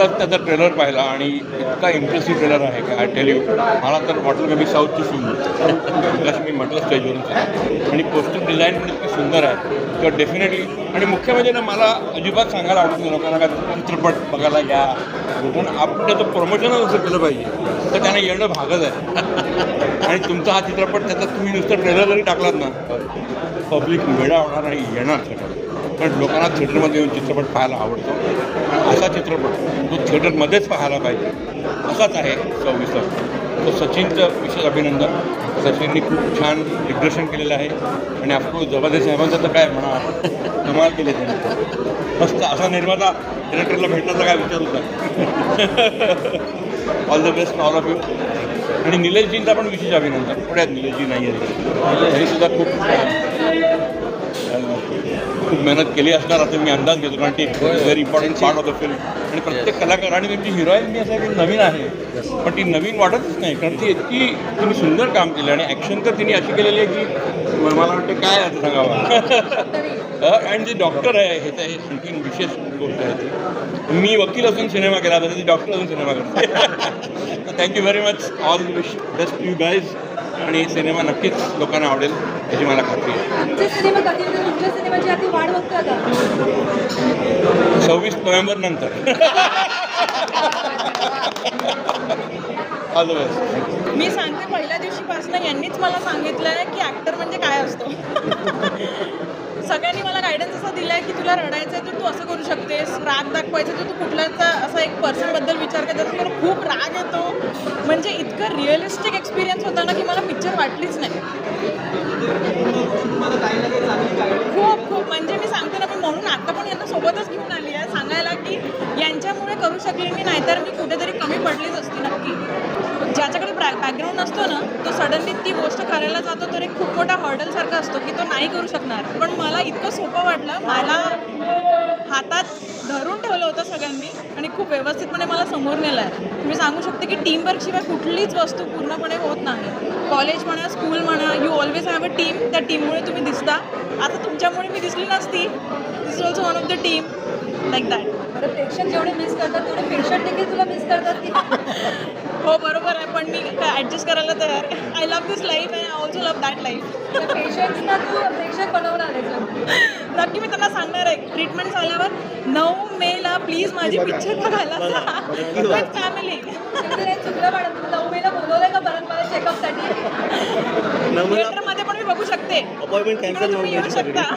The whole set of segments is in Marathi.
आत्ताच त्याचा ट्रेलर पाहिला आणि इतका इम्प्रेसिव्ह ट्रेलर आहे की आय टेल यू, मला तर वाटलं की मी साऊथची फिल्म जसं मी म्हटलं स्टेजवरून. आणि पोस्टर डिझाईन पण इतकी सुंदर आहे किंवा डेफिनेटली. आणि मुख्य म्हणजे ना, मला अजिबात सांगायला आवडत नाही लोकांना का चित्रपट बघायला या, पण आपण त्याचं प्रमोशनच असं केलं पाहिजे तर त्यांना येणं भागच आहे. आणि तुमचा हा चित्रपट त्याचा तुम्ही नुसतं ट्रेलर जरी टाकलात ना, पब्लिक वेळा होणार आणि येणार थिएटर. पण लोकांना थिएटरमध्ये येऊन चित्रपट पाहायला आवडतो. असा चित्रपट जो थिएटरमध्येच पाहायला पाहिजे असाच आहे 26. तो सचिनचं विशेष अभिनंदन. सचिननी खूप छान दिग्दर्शन केलेलं आहे आणि ऑफकोर्स जबाबदारी साहेबांचं तर काय म्हणा, कमाल केले त्यांनी. मस्त असा निर्माता डिरेक्टरला भेटण्याचा काय विचार होता. All the best all of you. आणि निलेशजींचा पण विशेष अभिनंदन. पुण्यात निलेशजी नाही आहे, तरीसुद्धा खूप मेहनत केली असणार असं मी अंदाज घेतो, कारण ती very important part of the film. आणि प्रत्येक कलाकार आणि त्यांची हिरोईन मी असं आहे की नवीन आहे, पण ती नवीन वाटतच नाही, कारण ती इतकी तिने सुंदर काम केलं. आणि ॲक्शन तर तिने अशी केलेली आहे की मला वाटतं काय असं सांगावं. आणि जे डॉक्टर आहे हे तर हे आणखी विशेष गोष्ट आहे ती. मी वकील असून सिनेमा केला तर ती डॉक्टर असून सिनेमा करते. Thank you very much. All the best you guys. आणि सिनेमा नक्कीच लोकांना आवडेल याची मला खात्री आहे. 26 नोव्हेंबर नंतर. All the best. मी सांगते, पहिल्या दिवशीपासून यांनीच मला सांगितलं आहे की ॲक्टर म्हणजे काय असतो. सगळ्यांनी मला गायडन्स असं दिला आहे की तुला रडायचं आहे तर तू असं करू शकतेस, राग दाखवायचं तर तू कुठल्याचा असा एक पर्सनबद्दल विचार कर ज्याचा तुला खूप राग येतो. म्हणजे इतकं रिअलिस्टिक एक्सपिरियन्स होता ना की मला पिक्चर वाटलीच नाही. खूप खूप म्हणजे मी सांगते ना, मी म्हणून आता पण यांना सोबतच घेऊन आली आहे सांगायला की यांच्यामुळे करू शकले मी, नाहीतर मी कुठेतरी कमी पडलीच असती नक्की. ज्याच्याकडे बॅकग्राऊंड असतो ना, तो सडनली ती गोष्ट करायला जातो तर एक खूप मोठा हर्डलसारखा असतो की तो नाही करू शकणार. पण मला इतकं सोपं वाटलं, मला हातात धरून ठेवलं होतं सगळ्यांनी आणि खूप व्यवस्थितपणे मला समोर नेलं आहे. मी सांगू शकते की टीमवर्कशिवाय कुठलीच वस्तू पूर्णपणे होत नाही. कॉलेज म्हणा, स्कूल म्हणा, you always have a team. त्या टीममुळे तुम्ही दिसता. आता तुमच्यामुळे मी दिसली नसती. This is also one of the team like that. बरं, प्रेक्षक जेवढे मिस करतात तेवढे पेशंट देखील तुला मिस करतात की? हो बरोबर आहे, पण मी ॲडजस्ट करायला तयार आहे. I love this life and I also love that life. पेशंट्सना तू प्रेक्षक बनवणार आहे. नक्की मी त्यांना सांगणार आहे, ट्रीटमेंट झाल्यावर 9 मेला प्लीज माझी पिक्चर बघायला जा विथ फॅमिली. चुकलं मॅडम, 9 मेला बोलवलंय का परत मला चेकअपसाठी? थिएटरमध्ये पण मी बघू शकते, तिकडे तुम्ही येऊ शकता.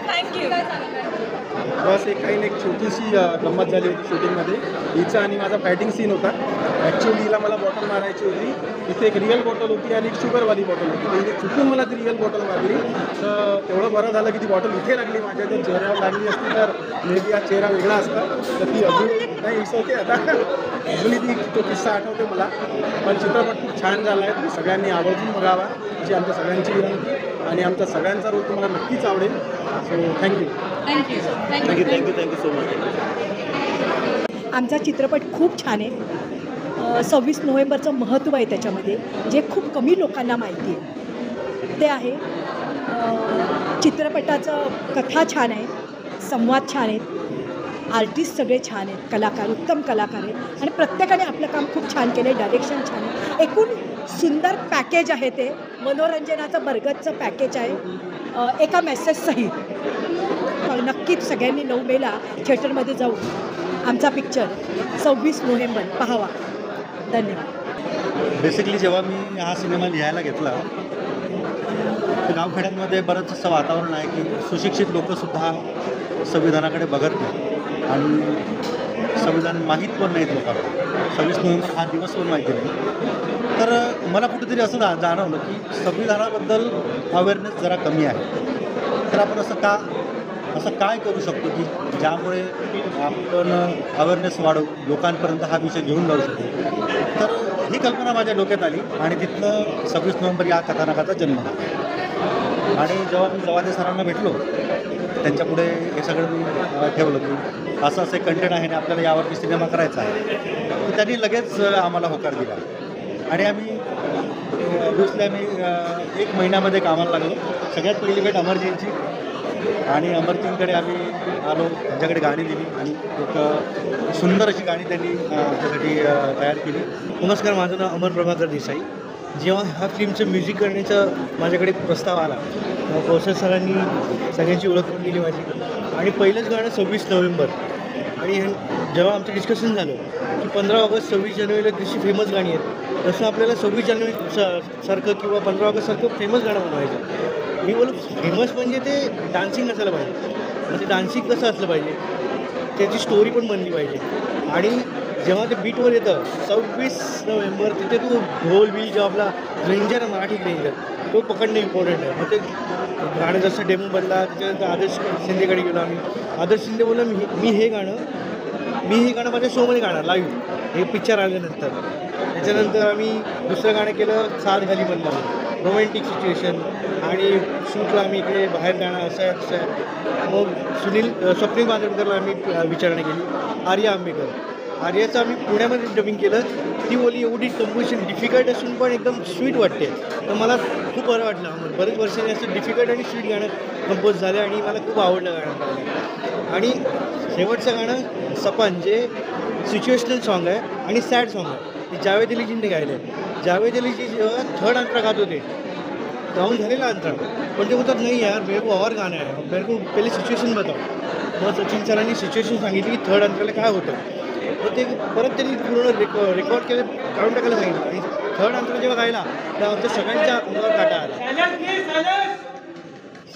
थँक्यू. काय सांगणार? बस एक छोटीशी गंमत झाली होती शूटिंगमध्ये. हिचा आणि माझा फायटिंग सीन होता. ॲक्च्युली हिला मला बॉटल मारायची होती. इथे एक रिअल बॉटल होती आणि एक शुगरवाली बॉटल होती. तर इथे चुकून मला ती रिअल बॉटल मारली. तर तेवढं बरं झालं की ती बॉटल इथे लागली, माझ्या जर चेहऱ्यावर लागली असती तर मे बी हा चेहरा वेगळा असता. तर ती अजून नाही इसवते आता, अजूनही ती तो किस्सा आठवते मला. पण चित्रपट खूप छान झाला आहे. तुम्ही सगळ्यांनी आवर्जून बघावा अशी आमच्या सगळ्यांची विनंती. आणि आमचा सगळ्यांचा रोल तुम्हाला नक्कीच आवडेल. So thank you. Thank you so much. आमचा चित्रपट खूप छान आहे. 26 नोव्हेंबरचं महत्त्व आहे त्याच्यामध्ये, जे खूप कमी लोकांना माहिती आहे. ते आहे चित्रपटाचं कथा छान आहे, संवाद छान आहेत, आर्टिस्ट सगळे छान आहेत, कलाकार उत्तम कलाकार आहेत आणि प्रत्येकाने आपलं काम खूप छान केलं आहे. डायरेक्शन छान आहे. एकूण सुंदर पॅकेज आहे. ते मनोरंजनाचं बरगतचं पॅकेज आहे एका मेसेजसहित. नक्कीच सगळ्यांनी 9 मेला थिएटरमध्ये जाऊन आमचा पिक्चर 26 नोव्हेंबर पाहावा. धन्यवाद. बेसिकली जेव्हा मी हा सिनेमा लिहायला घेतला, तर गावखेड्यांमध्ये बरंच असं वातावरण आहे की सुशिक्षित लोकंसुद्धा संविधानाकडे बघत नाही आणि संविधान माहीत पण नाहीत लोकांना. 26 नोव्हेंबर हा दिवस पण माहिती नाही. तर मला कुठेतरी असं जाणवलं की संविधानाबद्दल अवेअरनेस जरा कमी आहे. तर आपण असं काय करू शकतो की ज्यामुळे आपण अवेअरनेस वाढवू, लोकांपर्यंत हा विषय घेऊन जाऊ शकतो. तर ही कल्पना माझ्या डोक्यात आली आणि तिथनं 26 नोव्हेंबर या कथानकाचा जन्म झाला. आणि जेव्हा मी जवादे सरांना भेटलो, त्यांच्यापुढे हे सगळं मी ठेवलं की असं एक कंटेंट आहे आणि आपल्याला यावरती सिनेमा करायचा आहे. तर त्यांनी लगेच आम्हाला होकार दिला आणि आम्ही ऑब्व्हियसली 1 महिन्यामध्ये कामाला लागलो. सगळ्यात पहिली भेट अमरजींची. आणि अमरतींकडे आम्ही आलो, त्यांच्याकडे गाणी दिली आणि एक सुंदर अशी गाणी त्यांनी आमच्यासाठी तयार केली. नमस्कार, माझं नाव अमर प्रभाकर देसाई. जेव्हा ह्या फिल्मचं म्युझिक करण्याचा माझ्याकडे प्रस्ताव आला कौशल सरांनी सगळ्यांची ओळख करून दिली माझी. आणि पहिलंच गाणं 26 नोव्हेंबर. आणि जेव्हा आमचं डिस्कशन झालं की 15 ऑगस्ट 26 जानेवारीला जशी फेमस गाणी आहेत तसं आपल्याला 26 जानेवारी सारखं किंवा 15 ऑगस्टसारखं फेमस गाणं बनवायचं. मी बोलू फेमस म्हणजे ते डान्सिंग असायला पाहिजे, म्हणजे डान्सिंग कसं असलं पाहिजे, त्याची स्टोरी पण बनली पाहिजे. आणि जेव्हा ते बीटवर येतं 26 नोव्हेंबर, तिथे तो ढोल बिल जो आपला रेंजर आहे, मराठी रेंजर, तो पकडणं इम्पॉर्टंट आहे. मग ते गाणं जसं डेमो बनला, त्याच्यानंतर आदर्श शिंदेकडे गेलो आम्ही. आदर्श शिंदे बोलला मी हे गाणं माझ्या शोमध्ये गाणार लाईव्ह, हे पिक्चर आल्यानंतर. त्याच्यानंतर आम्ही दुसरं गाणं केलं साथ घाली म्हणलं, रोमॅन्टिक सिच्युएशन. आणि शूटला आम्ही इकडे बाहेर गाणं असं आहे. मग स्वप्नील बांदोडकरला आम्ही विचारणा केली. आर्या आंबेकर, आर्याचं आम्ही पुण्यामध्ये डबिंग केलं. ती बोली एवढी कंपोजिशन डिफिकल्ट असून पण एकदम स्वीट वाटते. तर मला खूप बरं वाटलं. बरेच वर्षांनी असं डिफिकल्ट आणि स्वीट गाणं कंपोज झालं आणि मला खूप आवडलं गाणं. आणि शेवटचं गाणं सपन, जे सिच्युएशनल सॉन्ग आहे आणि सॅड सॉन्ग आहे, ते जावेद अलीजींनी गायलं आहे. जावेद अलीजी जेव्हा थर्ड अंतरा गात होते, गाऊन झालेला अंतरा, पण ते बोलतात नाही यार मेरे को और गाणं आहे, मेरे को पहिले सिच्युएशन बताओ. मग सचिन सरांनी सिच्युएशन सांगितली की थर्ड अंतराला काय होतं. तर ते परत त्यांनी पूर्ण रेकॉर्ड केलं, काढून टाकायला सांगितलं. आणि थर्ड अंतरा जेव्हा गायला तेव्हा आमच्या सगळ्यांच्या अंगावर काटा आला.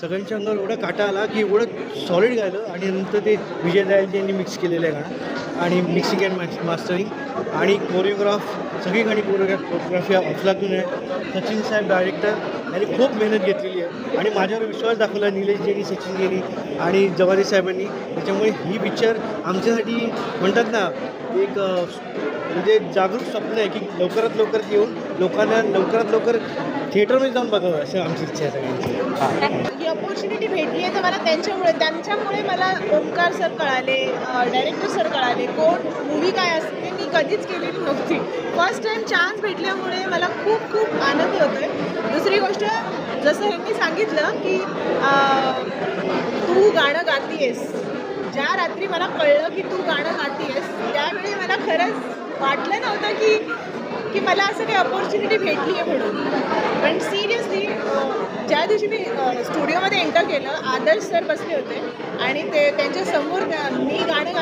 सगळ्यांच्या अंगावर एवढा काटा आला की एवढं सॉलिड गायलं. आणि नंतर ते विजय दयालजी यांनी मिक्स केलेलं आहे गाणं, आणि मिक्सिंग अँड मास्टरिंग आणि कोरिओग्राफ, सगळी गाणी कोरिओग्राफी अफलातून आहे. सचिन साहेब डायरेक्टर यांनी खूप मेहनत घेतलेली आहे आणि माझ्यावर विश्वास दाखवला निलेशजींनी, सचिनजींनी आणि जवारी साहेबांनी. त्याच्यामुळे ही पिक्चर आमच्यासाठी म्हणतात ना एक म्हणजे जागरूक स्वप्न आहे की लवकरात लवकर येऊन लोकांना लवकरात लवकर थिएटरमध्ये जाऊन बघावं, असं आमची इच्छा आहे सगळ्यांची. ही अपॉर्च्युनिटी भेटली आहे तर मला त्यांच्यामुळे मला ओमकार सर कळाले, डायरेक्टर सर कळाले, कोण मूवी काय असते मी कधीच केलेली नव्हती. फर्स्ट टाईम चान्स भेटल्यामुळे मला खूप खूप आनंद होतो आहे. दुसरी गोष्ट, जसं ह्यांनी सांगितलं की तू गाणं गातीयेस, ज्या रात्री मला कळलं की तू गाणं गातीयेस त्यावेळी मला खरंच वाटलं नव्हतं की मला असं काही अपॉर्च्युनिटी भेटली आहे म्हणून. पण सिरियसली ज्या दिवशी मी स्टुडिओमध्ये एंटर केलं, आदर्श सर बसले होते आणि ते त्यांच्यासमोर मी गाणं